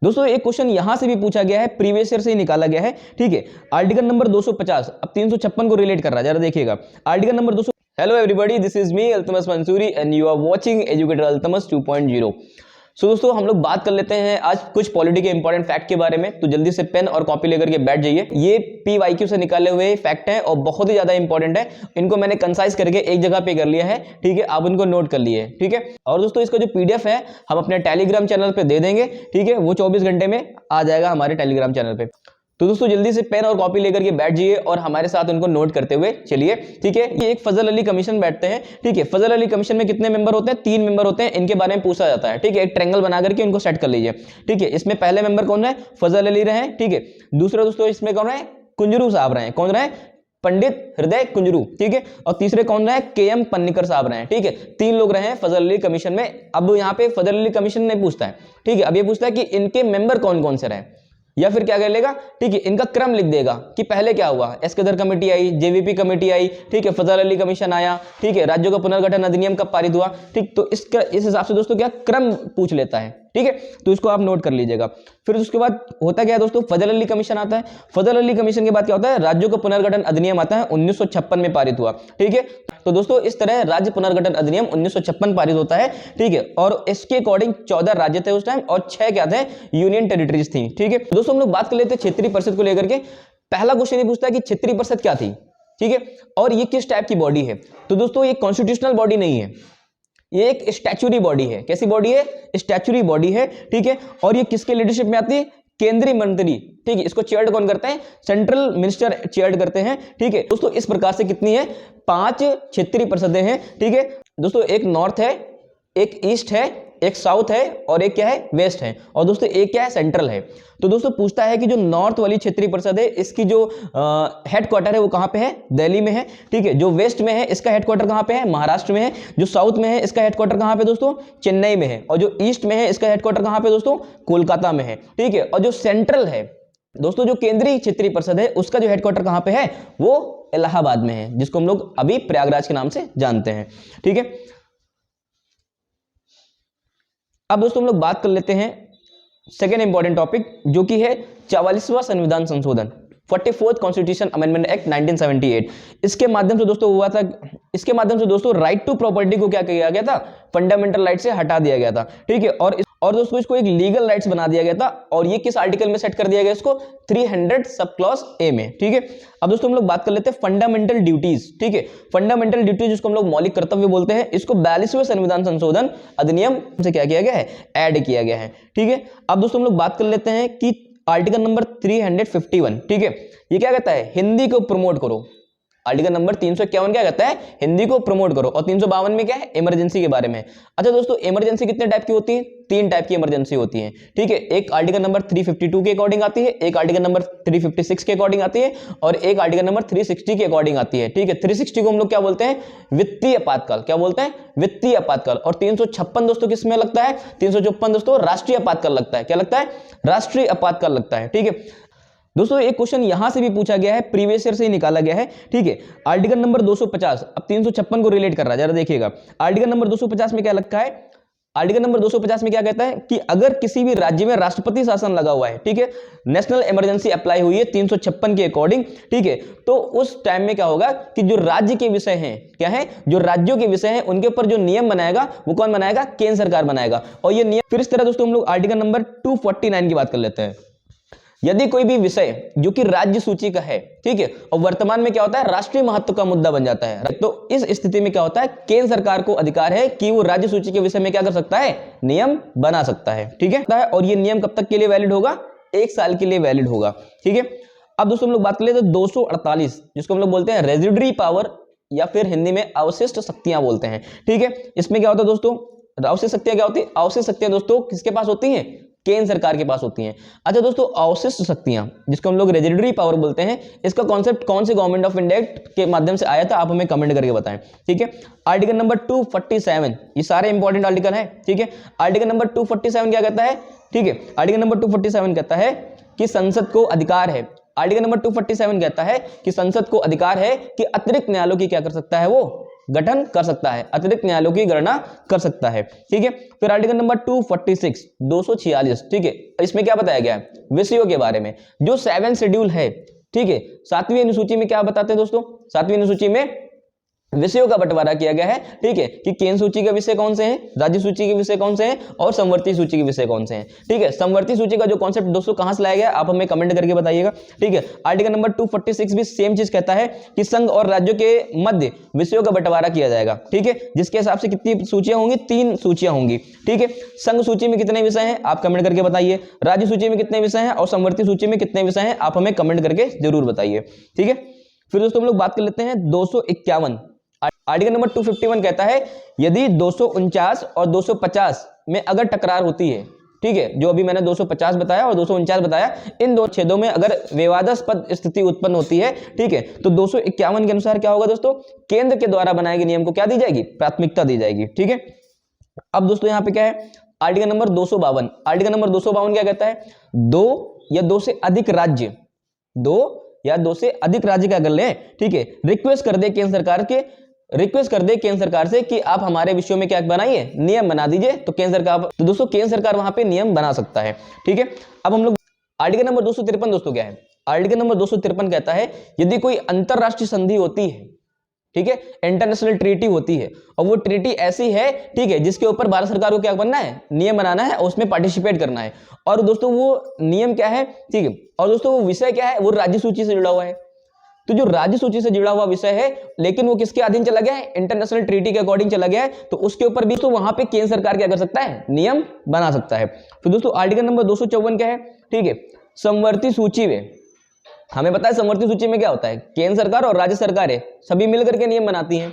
दोस्तों एक क्वेश्चन यहां से भी पूछा गया है, प्रीवियस ईयर से ही निकाला गया है, ठीक है। आर्टिकल नंबर 250 अब 356 को रिलेट कर रहा है, जरा देखिएगा article number 200। Hello everybody, this is me Altamash Mansuri and you are watching educator Altamash 2.0। So दोस्तों हम लोग बात कर लेते हैं आज कुछ पॉलिटी के इंपॉर्टेंट फैक्ट के बारे में। तो जल्दी से पेन और कॉपी लेकर के बैठ जाइए। ये PYQ से निकाले हुए फैक्ट हैं और बहुत ही ज्यादा इंपॉर्टेंट है। इनको मैंने कंसाइज करके एक जगह पे कर लिया है, ठीक है। आप उनको नोट कर लिए, ठीक है। और दोस्तों इसका जो PDF है हम अपने टेलीग्राम चैनल पे दे देंगे, ठीक है। वो 24 घंटे में आ जाएगा हमारे टेलीग्राम चैनल पे। तो दोस्तों जल्दी से पेन और कॉपी लेकर के बैठ जाइए और हमारे साथ उनको नोट करते हुए चलिए, ठीक है। ये एक फजल अली कमीशन बैठते हैं, ठीक है। फजल अली कमीशन में कितने मेंबर होते हैं? 3 मेंबर होते हैं। इनके बारे में पूछा जाता है, ठीक है। एक ट्रायंगल बना करके इनको सेट कर लीजिए, ठीक है। इसमें पहले मेंबर कौन है? फजल अली रहे, ठीक है। दूसरा दोस्तों इसमें कौन है? कुंजरू साहब रहे। कौन रहे? पंडित हृदय कुंजरू, ठीक है। और तीसरे कौन रहे? KM पन्नीकर साहब रहे, ठीक है। 3 लोग रहे फजल अली कमीशन में। अब यहाँ पे फजल अली कमीशन नहीं पूछता है, ठीक है। अब ये पूछता है कि इनके मेंबर कौन कौन से रहे, या फिर क्या कर लेगा, ठीक है। इनका क्रम लिख देगा कि पहले क्या हुआ। एस्केदर कमेटी आई, JVP कमेटी आई, ठीक है। फजल अली कमीशन आया, ठीक है। राज्यों का पुनर्गठन अधिनियम कब पारित हुआ, ठीक। तो इस हिसाब से दोस्तों क्या क्रम पूछ लेता है, ठीक है। तो इसको आप नोट कर लीजिएगा। फिर उसके बाद होता क्या है दोस्तों, फजल अली कमीशन आता है। फजल अली कमीशन के बाद क्या होता है? राज्यों का पुनर्गठन अधिनियम आता है, 1956 में पारित हुआ, ठीक है। तो दोस्तों इस तरह राज्य पुनर्गठन अधिनियम 1956 पारित होता है, ठीक है। और इसके अकॉर्डिंग 14 राज्य थे उस टाइम और 6 क्या थे? यूनियन टेरिटरीज थी, ठीक है। दोस्तों हम लोग बात कर लेते हैं क्षेत्रीय परिषद को लेकर के। पहला क्वेश्चन ये पूछता है कि क्षेत्रीय परिषद क्या थी, ठीक है। और ये किस टाइप की बॉडी है? तो दोस्तों ये कॉन्स्टिट्यूशनल बॉडी नहीं है, ये एक स्टैच्यूरी बॉडी है। कैसी बॉडी है? स्टैच्यूरी बॉडी है, ठीक है। और ये किसके लीडरशिप में आती है? केंद्रीय मंत्री, ठीक है। इसको चेयर्ड कौन करते हैं? सेंट्रल मिनिस्टर चेयर्ड करते हैं, ठीक है। दोस्तों इस प्रकार से कितनी है? 5 क्षेत्रीय परिषदें हैं, ठीक है। दोस्तों एक नॉर्थ है, एक ईस्ट है, एक साउथ है और एक क्या है? वेस्ट है। और दोस्तों एक क्या है? सेंट्रल है। तो दोस्तों पूछता है कि जो नॉर्थ वाली क्षेत्रीय परिषद है इसकी जो हेडक्वार्टर है वो कहां पे है? दिल्ली में है, ठीक है। जो वेस्ट में है इसका हेडक्वार्टर कहां पे है? महाराष्ट्र में है। जो साउथ में है इसका हेडक्वार्टर कहां पे दोस्तों? चेन्नई में है। और जो ईस्ट में है इसका हेडक्वार्टर कहां पे दोस्तों? कोलकाता में है, ठीक है। और जो सेंट्रल है दोस्तों, जो केंद्रीय क्षेत्रीय परिषद है उसका जो हेडक्वार्टर कहां पे है? वो इलाहाबाद में है, जिसको हम लोग अभी प्रयागराज के नाम से जानते हैं, ठीक है। अब दोस्तों हम लोग बात कर लेते हैं सेकेंड इंपॉर्टेंट टॉपिक, जो कि है 44वां संविधान संशोधन, 44th कॉन्स्टिट्यूशन अमेंडमेंट एक्ट 1978। इसके माध्यम से दोस्तों हुआ था, इसके माध्यम से दोस्तों राइट टू प्रॉपर्टी को क्या किया गया था? फंडामेंटल राइट से हटा दिया गया था, ठीक है। और दोस्तों इसको एक लीगल राइट्स बना दिया गया था। और ये किस आर्टिकल में सेट कर दिया गया इसको? 300 सब क्लॉज A में, ठीक है। अब दोस्तों हम लोग बात कर लेते हैं फंडामेंटल ड्यूटीज, ठीक है। फंडामेंटल ड्यूटीज जिसको हम लोग मौलिक कर्तव्य बोलते हैं, इसको 42वें संविधान संशोधन अधिनियम से क्या किया गया है? ऐड किया गया है, ठीक है। अब दोस्तों हम लोग बात कर लेते हैं कि आर्टिकल नंबर 351, ठीक है। ये क्या कहता है? हिंदी को प्रमोट करो। आर्टिकल नंबर 351 क्या कहता है? हिंदी को प्रमोट करो। और 352 में क्या है? इमरजेंसी के बारे में। अच्छा दोस्तों इमरजेंसी कितने टाइप की होती है? 3 टाइप की इमरजेंसी होती है, ठीक है। एक आर्टिकल नंबर 352 के अकॉर्डिंग आती है, एक आर्टिकल नंबर 356 के अकॉर्डिंग आती है और एक आर्टिकल नंबर 360 के अकॉर्डिंग आती है, ठीक है। 360 को हम लोग क्या बोलते हैं? वित्तीय आपातकाल। क्या बोलते हैं? वित्तीय आपातकाल। और 356 दोस्तों किसमें लगता है? 354 दोस्तों राष्ट्रीय आपातकाल लगता है। क्या लगता है? राष्ट्रीय आपातकाल लगता है, ठीक है। दोस्तों एक क्वेश्चन यहां से भी पूछा गया है, प्रीवियस ईयर से ही निकाला गया है, ठीक है। आर्टिकल नंबर 250 अब 356 को रिलेट कर रहा है, जरा देखिएगा। आर्टिकल नंबर 250 में क्या लगता है? आर्टिकल नंबर 250 में क्या कहता है कि अगर किसी भी राज्य में राष्ट्रपति शासन लगा हुआ है, ठीक है, नेशनल इमरजेंसी अप्लाई हुई है 356 के अकॉर्डिंग, ठीक है, तो उस टाइम में क्या होगा कि जो राज्य के विषय हैं, क्या है? जो राज्यों के विषय हैं उनके ऊपर जो नियम बनाएगा वो कौन बनाएगा? केंद्र सरकार बनाएगा। और ये नियम फिर इस तरह दोस्तों हम लोग आर्टिकल नंबर 249 की बात कर लेते हैं। यदि कोई भी विषय जो कि राज्य सूची का है, ठीक है, और वर्तमान में क्या होता है? राष्ट्रीय महत्व का मुद्दा बन जाता है, तो इस स्थिति में क्या होता है? केंद्र सरकार को अधिकार है कि वो राज्य सूची के विषय में क्या कर सकता है? नियम बना सकता है, ठीक है। और ये नियम कब तक के लिए वैलिड होगा? 1 साल के लिए वैलिड होगा, ठीक है। अब दोस्तों हम लोग बात कर लेते हैं 248, जिसको हम लोग बोलते हैं रेजिडरी पावर या फिर हिंदी में अवशिष्ट शक्तियां बोलते हैं, ठीक है। इसमें क्या होता है दोस्तों? अवशिष्ट शक्तियां क्या होती है? अवशिष्ट शक्तियां दोस्तों किसके पास होती हैं? केंद्र सरकार के पास होती हैं। अच्छा दोस्तों अवशिष्ट शक्तियां जिसको हम लोग रेजिडरी पावर बोलते हैं, इसका कॉन्सेप्ट कौन से गवर्नमेंट ऑफ इंडिया एक्ट के माध्यम से आया था? आप हमें कमेंट करके बताएं, ठीक है। आर्टिकल नंबर 247, ये सारे इंपॉर्टेंट आर्टिकल है, ठीक है। आर्टिकल नंबर 247 क्या कहता है? ठीक है, आर्टिकल नंबर 247 कहता है कि संसद को अधिकार है, आर्टिकल नंबर 247 कहता है कि संसद को अधिकार है कि अतिरिक्त न्यायालयों की क्या कर सकता है? वो गठन कर सकता है, अतिरिक्त न्यायालयों की गणना कर सकता है। ठीक है, फिर आर्टिकल नंबर 246 246, ठीक है, इसमें क्या बताया गया है, विषयों के बारे में। जो 7 शेड्यूल है, ठीक है, 7वीं अनुसूची में क्या बताते हैं दोस्तों, 7वीं अनुसूची में विषयों का बंटवारा किया गया है। ठीक है, कि केंद्र सूची के विषय कौन से हैं, राज्य सूची के विषय कौन से हैं और समवर्ती सूची के विषय कौन से हैं। ठीक है, समवर्ती सूची का जो कॉन्सेप्ट दोस्तों कहां से लाया गया, आप हमें कमेंट करके बताइएगा। ठीक है, आर्टिकल नंबर 246 भी सेम चीज कहता है कि संघ और राज्यों के मध्य विषयों का बंटवारा किया जाएगा। ठीक है, जिसके हिसाब से कितनी सूचियां होंगी, 3 सूचियां होंगी। ठीक है, संघ सूची में कितने विषय हैं, आप कमेंट करके बताइए। राज्य सूची में कितने विषय हैं और समवर्ती सूची में कितने विषय हैं, आप हमें कमेंट करके जरूर बताइए। ठीक है, फिर दोस्तों हम लोग बात कर लेते हैं 251। आर्टिकल नंबर 251 कहता है यदि 249 और 250 में अगर टकरार होती है, ठीक है, जो अभी मैंने 250 बताया और 249 बताया, इन दो छेदों में अगर विवादास्पद स्थिति उत्पन्न होती है, ठीक है, तो 251 के अनुसार क्या होगा दोस्तों, केंद्र के द्वारा बनाए गए नियम को क्या दी जाएगी, प्राथमिकता दी जाएगी। ठीक है, अब दोस्तों यहां पे क्या है, आर्टिकल नंबर 252। आर्टिकल नंबर 252 क्या कहता है, 2 या 2 से अधिक राज्य, 2 या 2 से अधिक राज्य क्या कर ले, ठीक है, रिक्वेस्ट कर दे केंद्र सरकार से कि आप हमारे विषयों में क्या बनाइए, नियम बना दीजिए, तो केंद्र सरकार, तो दोस्तों केंद्र सरकार वहां पे नियम बना सकता है। ठीक है, अब हम लोग आर्टिकल नंबर 253 दोस्तों क्या है, आर्टिकल नंबर 253 कहता है यदि कोई अंतरराष्ट्रीय संधि होती है, ठीक है, इंटरनेशनल ट्रीटी होती है, और वो ट्रीटी ऐसी है, ठीक है, जिसके ऊपर भारत सरकार को क्या बनना है, नियम बनाना है और उसमें पार्टिसिपेट करना है, और दोस्तों वो नियम क्या है, ठीक है, और दोस्तों वो विषय क्या है, वो राज्य सूची से जुड़ा हुआ है। तो जो राज्य सूची से जुड़ा हुआ विषय है, लेकिन वो किसके अधीन चला गया है, इंटरनेशनल ट्रीटी के अकॉर्डिंग चला गया है, तो उसके ऊपर भी तो वहां पे केंद्र सरकार क्या कर सकता है, नियम बना सकता है। तो दोस्तों आर्टिकल नंबर 254 क्या है, ठीक है, समवर्ती सूची में हमें पता है समवर्ती सूची में क्या होता है, केंद्र सरकार और राज्य सरकारें सभी मिलकर के नियम बनाती हैं।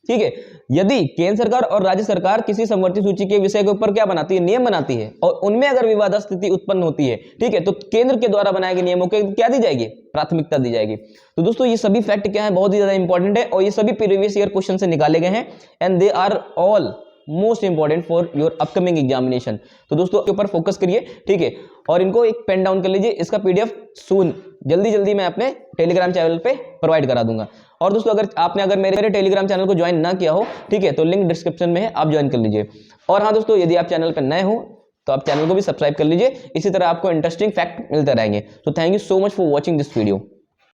ठीक है, यदि केंद्र सरकार और राज्य सरकार किसी समवर्ती सूची के विषय के ऊपर क्या बनाती है, नियम बनाती है, और उनमें अगर विवादास्पद स्थिति उत्पन्न होती है, ठीक है, तो केंद्र के द्वारा बनाए गए नियमों को क्या दी जाएगी, प्राथमिकता दी जाएगी। तो दोस्तों ये सभी फैक्ट क्या है, बहुत ही ज्यादा इंपॉर्टेंट है, और ये सभी प्रीवियस ईयर क्वेश्चन से निकाले गए हैं, and they are all most important for your upcoming examination. तो दोस्तों के ऊपर फोकस करिए, ठीक है, और इनको एक पेन डाउन कर लीजिए, इसका पीडीएफ सून जल्दी मैं अपने टेलीग्राम चैनल पे प्रोवाइड करा दूंगा। और दोस्तों अगर मेरे टेलीग्राम चैनल को ज्वाइन ना किया हो, ठीक है, तो लिंक डिस्क्रिप्शन में है, आप ज्वाइन कर लीजिए। और हाँ दोस्तों, यदि आप चैनल पर नए हो तो आप चैनल को भी सब्सक्राइब कर लीजिए, इसी तरह आपको इंटरेस्टिंग फैक्ट मिलते रहेंगे। तो thank you so much for watching this video.